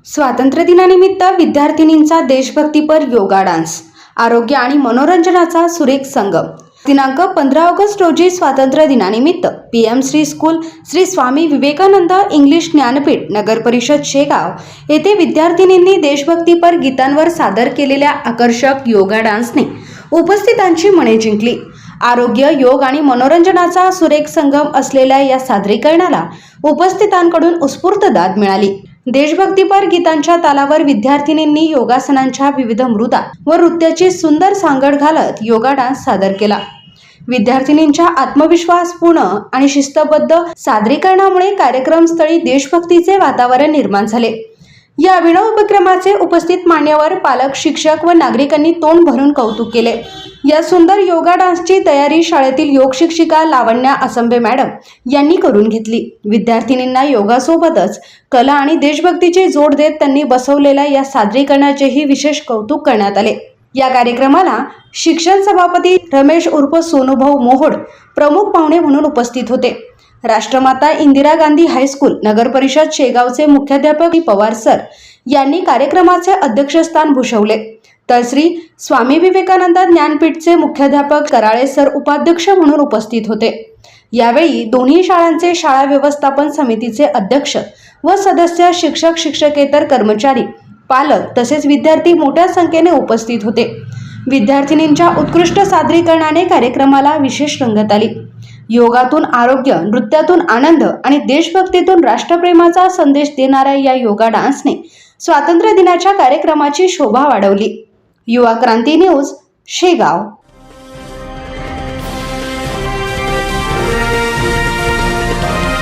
स्वातंत्र्य दिनानिमित्त विद्यार्थिनींचा देशभक्तीपर योगा डान्स, आरोग्य आणि मनोरंजनाचा सुरेख संगम। दिनांक 15 ऑगस्ट रोजी स्वातंत्र्य दिनानिमित्त PM Shri school Shri Swami Vivekananda English Jnanpith नगर परिषद शेगाव येथे विद्यार्थिनींनी देशभक्तीपर गीतांवर सादर केलेल्या आकर्षक योगा डान्सने उपस्थितांची मने जिंकली। आरोग्य, योग आणि मनोरंजनाचा सुरेख संगम असलेल्या या सादरीकरणाला उपस्थितांकडून उत्स्फूर्त दाद मिळाली। देशभक्तीपर गीतांच्या तालावर विद्यार्थिनींनी योगासनांच्या विविध मृदा व नृत्याची सुंदर सांगड घालत योगा डान्स सादर केला। विद्यार्थिनींच्या आत्मविश्वासपूर्ण आणि शिस्तबद्ध सादरीकरणामुळे कार्यक्रमस्थळी देशभक्तीचे वातावरण निर्माण झाले। या अभिनव उपक्रमाचे उपस्थित मान्यवर, पालक, शिक्षक व नागरिकांनी तोंड भरून कौतुक केले। या सुंदर योगा डान्सची तयारी शाळेतील योग शिक्षिका लावण्या असंबे मॅडम यांनी करून घेतली। विद्यार्थिनींना योगासोबतच कला आणि देशभक्तीची जोड देत त्यांनी बसवलेल्या या सादरीकरणाचेही विशेष कौतुक करण्यात आले। या कार्यक्रमाला शिक्षण सभापती रमेश उर्फ सोनूभाऊ मोहोड प्रमुख पाहुणे म्हणून उपस्थित होते। राष्ट्रमाता इंदिरा गांधी हायस्कूल नगर परिषद शेगावचे मुख्याध्यापक पवार सर यांनी कार्यक्रमाचे अध्यक्षस्थान भूषवले, तर श्री स्वामी विवेकानंद ज्ञानपीठचे मुख्याध्यापक कराळे सर उपाध्यक्ष म्हणून उपस्थित होते। यावेळी दोन्ही शाळांचे शाळा व्यवस्थापन समितीचे अध्यक्ष व सदस्य, शिक्षक, शिक्षकेतर कर्मचारी, पालक तसेच विद्यार्थी मोठ्या संख्येने उपस्थित होते। विद्यार्थिनींच्या उत्कृष्ट सादरीकरणाने कार्यक्रमाला विशेष रंगत आली। योगातून आरोग्य, नृत्यातून आनंद आणि देशभक्तीतून राष्ट्रप्रेमाचा संदेश देणाऱ्या या योगा डान्सने स्वातंत्र्य दिनाच्या कार्यक्रमाची शोभा वाढवली। युवा क्रांती न्यूज, शेगाव।